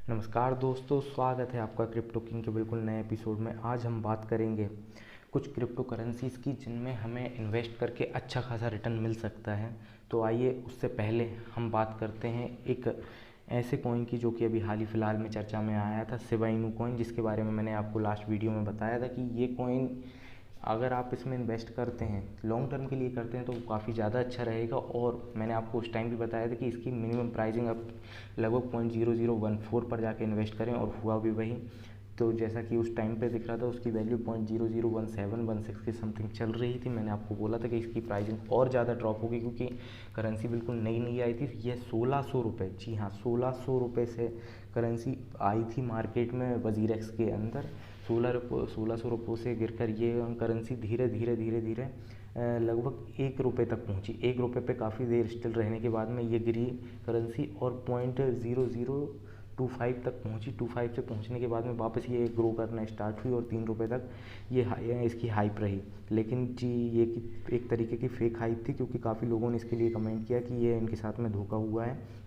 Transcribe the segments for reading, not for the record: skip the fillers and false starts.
नमस्कार दोस्तों, स्वागत है आपका क्रिप्टो किंग के बिल्कुल नए एपिसोड में। आज हम बात करेंगे कुछ क्रिप्टो करेंसीज़ की जिनमें हमें इन्वेस्ट करके अच्छा खासा रिटर्न मिल सकता है। तो आइए उससे पहले हम बात करते हैं एक ऐसे कॉइन की जो कि अभी हाल ही फ़िलहाल में चर्चा में आया था, शिबा इनू कॉइन, जिसके बारे में मैंने आपको लास्ट वीडियो में बताया था कि ये कॉइन अगर आप इसमें इन्वेस्ट करते हैं, लॉन्ग टर्म के लिए करते हैं, तो काफ़ी ज़्यादा अच्छा रहेगा। और मैंने आपको उस टाइम भी बताया था कि इसकी मिनिमम प्राइसिंग अब लगभग 0.0014 पर जाके इन्वेस्ट करें, और हुआ भी वही। तो जैसा कि उस टाइम पे दिख रहा था, उसकी वैल्यू 0.001716 के समथिंग चल रही थी। मैंने आपको बोला था कि इसकी प्राइसिंग और ज़्यादा ड्रॉप होगी क्योंकि करेंसी बिल्कुल नई नई आई थी। ये 1600 रुपये, जी हाँ 1600 रुपये से करेंसी आई थी मार्केट में वजीरेक्स के अंदर। 1600 रुपये से गिरकर ये करेंसी धीरे धीरे धीरे धीरे लगभग 1 रुपये तक पहुंची। 1 रुपये पे काफ़ी देर स्टिल रहने के बाद में ये गिरी करेंसी और 0.0025 तक पहुंची। 25 से पहुंचने के बाद में वापस ये ग्रो करना स्टार्ट हुई और 3 रुपये तक ये इसकी हाइप रही। लेकिन जी ये एक तरीके की फेक हाइप थी, क्योंकि काफ़ी लोगों ने इसके लिए कमेंट किया कि ये इनके साथ में धोखा हुआ है।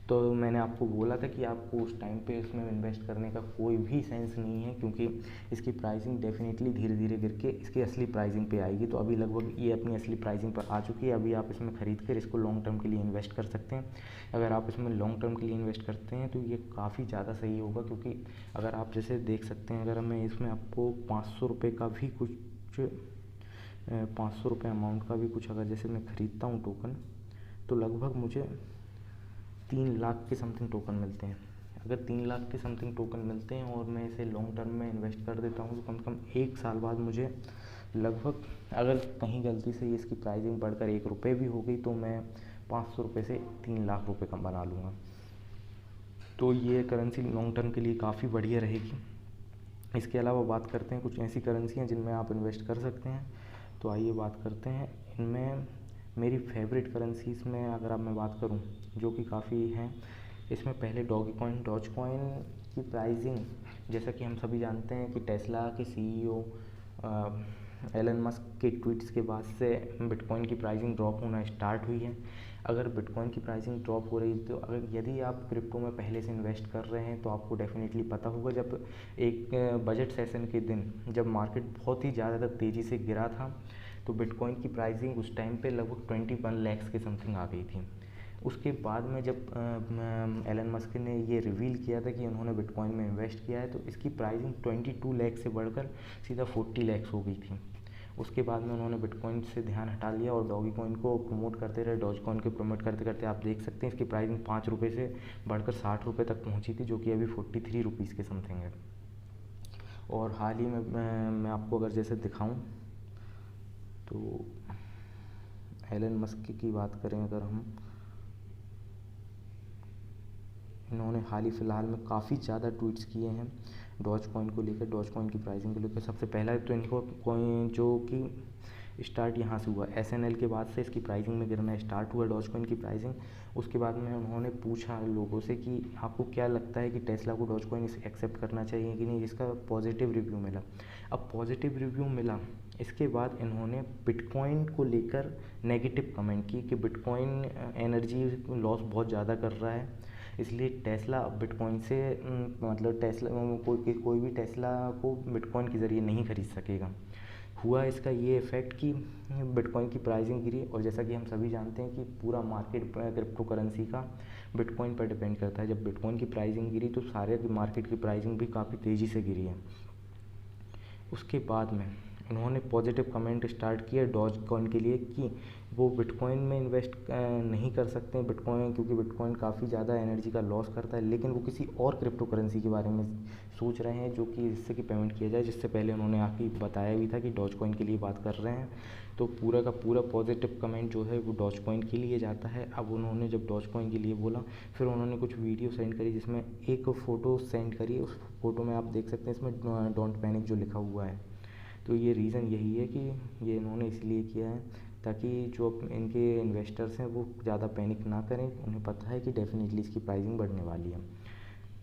तो मैंने आपको बोला था कि आपको उस टाइम पे इसमें इन्वेस्ट करने का कोई भी सेंस नहीं है, क्योंकि इसकी प्राइसिंग डेफिनेटली धीरे धीरे गिर के इसकी असली प्राइसिंग पे आएगी। तो अभी लगभग ये अपनी असली प्राइसिंग पर आ चुकी है। अभी आप इसमें ख़रीद कर इसको लॉन्ग टर्म के लिए इन्वेस्ट कर सकते हैं। अगर आप इसमें लॉन्ग टर्म के लिए इन्वेस्ट करते हैं तो ये काफ़ी ज़्यादा सही होगा, क्योंकि अगर आप जैसे देख सकते हैं, अगर मैं इसमें आपको 500 रुपये का भी कुछ 500 रुपये अमाउंट का भी कुछ अगर जैसे मैं ख़रीदता हूँ टोकन, तो लगभग मुझे 3 लाख के समथिंग टोकन मिलते हैं। अगर 3 लाख के समथिंग टोकन मिलते हैं और मैं इसे लॉन्ग टर्म में इन्वेस्ट कर देता हूँ, तो कम से कम 1 साल बाद मुझे लगभग, अगर कहीं गलती से इसकी प्राइसिंग बढ़कर 1 रुपये भी हो गई, तो मैं 500 रुपये से 3 लाख रुपये का बना लूँगा। तो ये करेंसी लॉन्ग टर्म के लिए काफ़ी बढ़िया रहेगी। इसके अलावा बात करते हैं कुछ ऐसी करेंसी हैं जिनमें आप इन्वेस्ट कर सकते हैं। तो आइए बात करते हैं इनमें। मेरी फेवरेट करेंसीज़ में अगर अब मैं बात करूं, जो कि काफ़ी हैं, इसमें पहले डॉज कॉइन की प्राइसिंग, जैसा कि हम सभी जानते हैं कि टेस्ला के सीईओ एलन मस्क के ट्वीट्स के बाद से बिटकॉइन की प्राइसिंग ड्रॉप होना स्टार्ट हुई है। अगर बिटकॉइन की प्राइसिंग ड्रॉप हो रही, तो अगर यदि आप क्रिप्टो में पहले से इन्वेस्ट कर रहे हैं, तो आपको डेफिनेटली पता होगा, जब एक बजट सेशन के दिन जब मार्केट बहुत ही ज़्यादा तेज़ी से गिरा था, तो बिटकॉइन की प्राइसिंग उस टाइम पे लगभग 21 लैक्स के समथिंग आ गई थी। उसके बाद में जब एलन मस्क ने ये रिवील किया था कि उन्होंने बिटकॉइन में इन्वेस्ट किया है, तो इसकी प्राइसिंग 22 लैक्स से बढ़कर सीधा 40 लैक्स हो गई थी। उसके बाद में उन्होंने बिटकॉइन से ध्यान हटा लिया और डॉगी कॉइन को प्रमोट करते रहे। डॉज कॉइन को प्रमोट करते करते आप देख सकते हैं इसकी प्राइसिंग 5 रुपये से बढ़कर 60 रुपये तक पहुंची थी, जो कि अभी 43 रुपीज़ के समथिंग है। और हाल ही में मैं आपको अगर जैसे दिखाऊं, तो एलन मस्क की बात करें अगर हम, इन्होंने हाल ही फ़िलहाल में काफ़ी ज़्यादा ट्वीट्स किए हैं डॉज कॉइन को लेकर, डॉज कॉइन की प्राइसिंग को लेकर। सबसे पहला तो इनको कॉइन जो कि स्टार्ट यहाँ से हुआ, एसएनएल के बाद से इसकी प्राइसिंग में गिरना स्टार्ट हुआ डॉज कॉइन की प्राइसिंग। उसके बाद में उन्होंने पूछा लोगों से कि आपको क्या लगता है कि टेस्ला को डॉज कॉइन एक्सेप्ट करना चाहिए कि नहीं, जिसका पॉजिटिव रिव्यू मिला। अब पॉजिटिव रिव्यू मिला, इसके बाद इन्होंने बिटकॉइन को लेकर नेगेटिव कमेंट की कि बिटकॉइन एनर्जी लॉस बहुत ज़्यादा कर रहा है, इसलिए टेस्ला बिटकॉइन से मतलब टेस्ला कोई भी टेस्ला को बिटकॉइन के ज़रिए नहीं खरीद सकेगा। हुआ इसका ये इफ़ेक्ट कि बिटकॉइन की प्राइसिंग गिरी। और जैसा कि हम सभी जानते हैं कि पूरा मार्केट क्रिप्टो करेंसी का बिटकॉइन पर डिपेंड करता है। जब बिटकॉइन की प्राइसिंग गिरी, तो सारे मार्केट की प्राइसिंग भी काफ़ी तेज़ी से गिरी है। उसके बाद में उन्होंने पॉजिटिव कमेंट स्टार्ट किया डॉज कॉइन के लिए कि वो बिटकॉइन में इन्वेस्ट नहीं कर सकते हैं बिटकॉइन, क्योंकि बिटकॉइन काफ़ी ज़्यादा एनर्जी का लॉस करता है। लेकिन वो किसी और क्रिप्टो करेंसी के बारे में सोच रहे हैं जो कि जिससे कि पेमेंट किया जाए, जिससे पहले उन्होंने आके बताया भी था कि डॉज कॉइन के लिए बात कर रहे हैं। तो पूरा का पूरा पॉजिटिव कमेंट जो है वो डॉज कॉइन के लिए जाता है। अब उन्होंने जब डॉज कॉइन के लिए बोला, फिर उन्होंने कुछ वीडियो सेंड करी, जिसमें एक फ़ोटो सेंड करी। उस फोटो में आप देख सकते हैं इसमें डोंट पैनिक जो लिखा हुआ है। तो ये रीज़न यही है कि ये इन्होंने इसलिए किया है ताकि जो इनके इन्वेस्टर्स हैं वो ज़्यादा पैनिक ना करें। उन्हें पता है कि डेफिनेटली इसकी प्राइसिंग बढ़ने वाली है।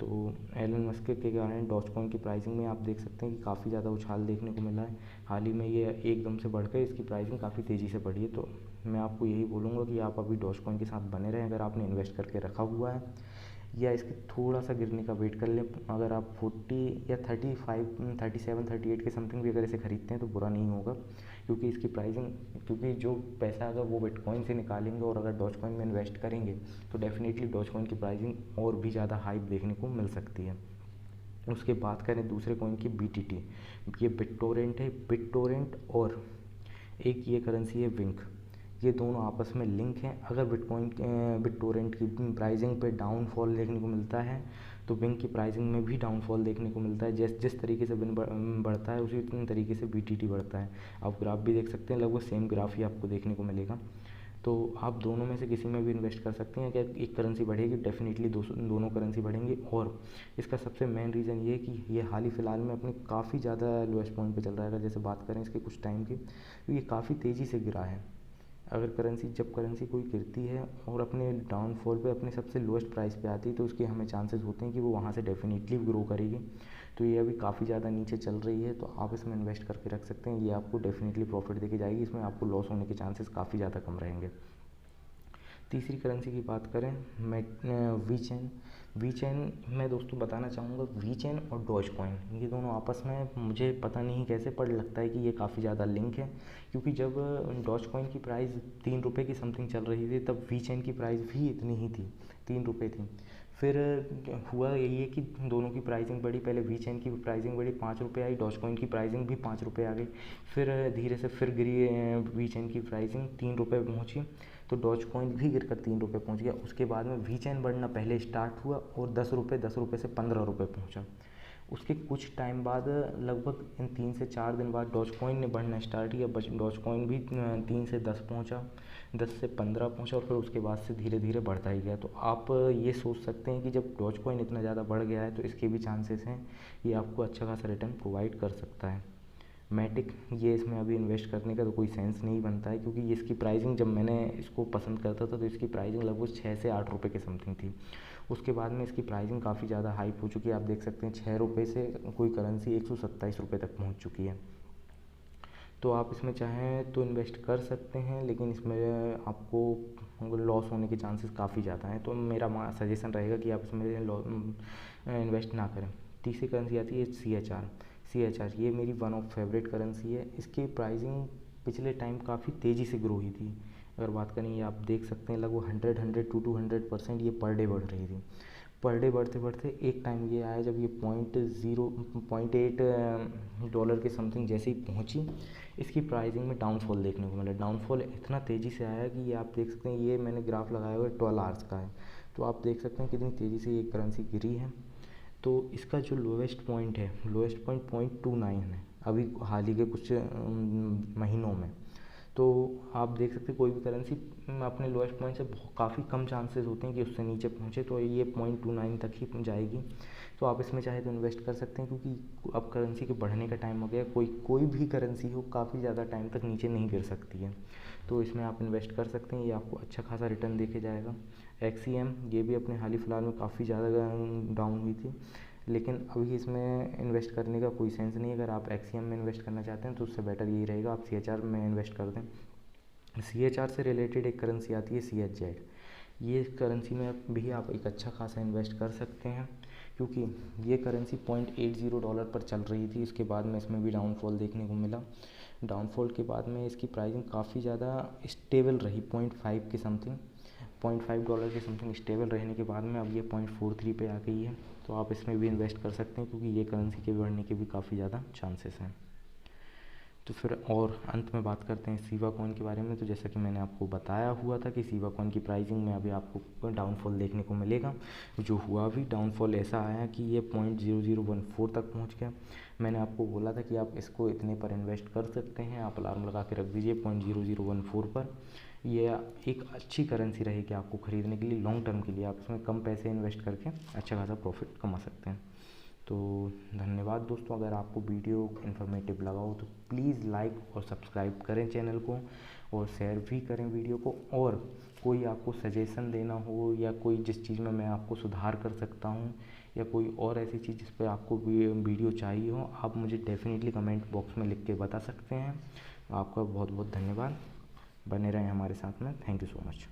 तो एलन मस्क के कारण डॉज कॉइन की प्राइसिंग में आप देख सकते हैं कि काफ़ी ज़्यादा उछाल देखने को मिला है। हाल ही में ये एकदम से बढ़कर इसकी प्राइसिंग काफ़ी तेज़ी से बढ़ी है। तो मैं आपको यही बोलूँगा कि आप अभी डॉज कॉइन के साथ बने रहें अगर आपने इन्वेस्ट करके रखा हुआ है। या इसके थोड़ा सा गिरने का वेट कर लें। अगर आप 40 या 35, 37, 38 के समथिंग भी अगर इसे ख़रीदते हैं तो बुरा नहीं होगा, क्योंकि इसकी प्राइसिंग, क्योंकि जो पैसा अगर वो बिटकॉइन से निकालेंगे और अगर डॉज कॉइन में इन्वेस्ट करेंगे तो डेफिनेटली डॉज कॉइन की प्राइसिंग और भी ज़्यादा हाइप देखने को मिल सकती है। उसके बाद करें दूसरे कॉइन की BTT, ये बिटटोरेंट है। बिटटोरेंट और एक ये करेंसी है विंक, ये दोनों आपस में लिंक हैं। अगर बिटटोरेंट की प्राइसिंग पे डाउनफॉल देखने को मिलता है तो विंक की प्राइसिंग में भी डाउनफॉल देखने को मिलता है। जिस तरीके से विंक बढ़ता है उसी तरीके से BTT बढ़ता है। आप ग्राफ भी देख सकते हैं, लगभग सेम ग्राफ ही आपको देखने को मिलेगा। तो आप दोनों में से किसी में भी इन्वेस्ट कर सकते हैं। अगर एक करेंसी बढ़ेगी डेफिनेटली दोनों करेंसी बढ़ेंगी। और इसका सबसे मेन रीज़न ये है कि ये हाल ही फ़िलहाल में अपने काफ़ी ज़्यादा लोएस्ट पॉइंट पे चल रहा है। अगर जैसे बात करें इसके कुछ टाइम की, तो ये काफ़ी तेज़ी से गिरा है। जब करेंसी कोई गिरती है और अपने डाउनफॉल पे अपने सबसे लोएस्ट प्राइस पे आती है तो उसके हमें चांसेस होते हैं कि वो वहाँ से डेफिनेटली ग्रो करेगी। तो ये अभी काफ़ी ज़्यादा नीचे चल रही है, तो आप इसमें इन्वेस्ट करके रख सकते हैं। ये आपको डेफिनेटली प्रॉफिट देके जाएगी, इसमें आपको लॉस होने के चांसेस काफ़ी ज़्यादा कम रहेंगे। तीसरी करेंसी की बात करें वीचेन। वीचेन मैं दोस्तों बताना चाहूँगा, वीचेन और डॉज कॉइन ये दोनों आपस में मुझे पता नहीं कैसे पर लगता है कि ये काफ़ी ज़्यादा लिंक है। क्योंकि जब डॉज कॉइन की प्राइस 3 रुपये की समथिंग चल रही थी तब वीचेन की प्राइस भी इतनी ही थी, 3 रुपये थी। फिर हुआ यही है कि दोनों की प्राइसिंग बढ़ी, पहले वीचेन की प्राइसिंग बढ़ी 5 रुपये आई, डॉज कॉइन की प्राइसिंग भी 5 रुपये आ गई। फिर धीरे से फिर गिरी वीचेन की प्राइसिंग 3 रुपये पहुँची, तो डॉज कॉइन भी गिर कर 3 रुपये पहुँच गया। उसके बाद में वीचेन बढ़ना पहले स्टार्ट हुआ और 10 रुपये से 15 रुपये पहुँचा। उसके कुछ टाइम बाद लगभग इन 3 से 4 दिन बाद डॉज कॉइन ने बढ़ना स्टार्ट किया। डॉज कॉइन भी 3 से 10 पहुँचा, 10 से 15 पहुँचा और फिर उसके बाद से धीरे धीरे बढ़ता ही गया। तो आप ये सोच सकते हैं कि जब डॉज कॉइन इतना ज़्यादा बढ़ गया है तो इसके भी चांसेस हैं ये आपको अच्छा खासा रिटर्न प्रोवाइड कर सकता है। मैटिक, ये इसमें अभी इन्वेस्ट करने का तो कोई सेंस नहीं बनता है, क्योंकि इसकी प्राइसिंग जब मैंने इसको पसंद करता था तो इसकी प्राइसिंग लगभग 6 से 8 रुपये के समथिंग थी। उसके बाद में इसकी प्राइसिंग काफ़ी ज़्यादा हाइप हो चुकी है। आप देख सकते हैं 6 रुपये से कोई करेंसी 127 रुपये तक पहुंच चुकी है। तो आप इसमें चाहें तो इन्वेस्ट कर सकते हैं, लेकिन इसमें आपको लॉस होने के चांसेस काफ़ी ज़्यादा हैं। तो मेरा सजेशन रहेगा कि आप इसमें इन्वेस्ट ना करें। तीसरी करेंसी आती है CHR, ये मेरी वन ऑफ फेवरेट करेंसी है। इसकी प्राइसिंग पिछले टाइम काफ़ी तेज़ी से ग्रो हुई थी। अगर बात करें, ये आप देख सकते हैं लगभग 100 टू 200% ये पर डे बढ़ रही थी। पर डे बढ़ते बढ़ते एक टाइम ये आया जब ये $0.8 के समथिंग जैसे ही पहुंची, इसकी प्राइसिंग में डाउनफॉल देखने को मिला। डाउनफॉल इतना तेज़ी से आया कि ये आप देख सकते हैं, ये मैंने ग्राफ लगाया हुआ है 12 आवर्स का है, तो आप देख सकते हैं कितनी तेज़ी से ये करेंसी गिरी है। तो इसका जो लोएस्ट पॉइंट 0.29 है अभी हाल ही के कुछ महीनों में। तो आप देख सकते हैं कोई भी करेंसी अपने लोएस्ट पॉइंट से काफ़ी कम चांसेस होते हैं कि उससे नीचे पहुंचे, तो ये 0.29 तक ही जाएगी। तो आप इसमें चाहे तो इन्वेस्ट कर सकते हैं, क्योंकि अब करेंसी के बढ़ने का टाइम हो गया। कोई भी करेंसी हो काफ़ी ज़्यादा टाइम तक नीचे नहीं गिर सकती है, तो इसमें आप इन्वेस्ट कर सकते हैं। ये आपको अच्छा खासा रिटर्न देके जाएगा। XCM, ये भी अपने हाल ही फ़िलहाल में काफ़ी ज़्यादा डाउन हुई थी, लेकिन अभी इसमें इन्वेस्ट करने का कोई सेंस नहीं है। अगर आप XCM में इन्वेस्ट करना चाहते हैं तो उससे बेटर यही रहेगा आप CHR में इन्वेस्ट कर दें। CHR से रिलेटेड एक करेंसी आती है CHZ, ये करेंसी में भी आप एक अच्छा खासा इन्वेस्ट कर सकते हैं, क्योंकि ये करेंसी $0.80 पर चल रही थी। इसके बाद में इसमें भी डाउनफॉल देखने को मिला। डाउनफॉल के बाद में इसकी प्राइसिंग काफ़ी ज़्यादा स्टेबल रही, $0.5 के समथिंग स्टेबल रहने के बाद में अब ये 0.43 पे आ गई है। तो आप इसमें भी इन्वेस्ट कर सकते हैं, क्योंकि ये करेंसी के बढ़ने के भी काफ़ी ज़्यादा चांसेस हैं। तो फिर और अंत में बात करते हैं सीवा कॉइन के बारे में। तो जैसा कि मैंने आपको बताया हुआ था कि सीवा कॉइन की प्राइसिंग में अभी आपको डाउनफॉल देखने को मिलेगा। जो हुआ भी डाउनफॉल ऐसा आया कि ये 0.0014 तक पहुंच गया। मैंने आपको बोला था कि आप इसको इतने पर इन्वेस्ट कर सकते हैं, आप अलार्म लगा के रख दीजिए 0.0014 पर। ये एक अच्छी करेंसी रहेगी आपको ख़रीदने के लिए, लॉन्ग टर्म के लिए। आप इसमें कम पैसे इन्वेस्ट करके अच्छा खासा प्रॉफिट कमा सकते हैं। तो धन्यवाद दोस्तों। अगर आपको वीडियो इन्फॉर्मेटिव लगा हो तो प्लीज़ लाइक और सब्सक्राइब करें चैनल को, और शेयर भी करें वीडियो को। और कोई आपको सजेशन देना हो या कोई जिस चीज़ में मैं आपको सुधार कर सकता हूँ, या कोई और ऐसी चीज़ जिस पर आपको वीडियो चाहिए हो, आप मुझे डेफिनेटली कमेंट बॉक्स में लिख के बता सकते हैं। आपका बहुत बहुत धन्यवाद। बने रहें हमारे साथ में। Thank you so much.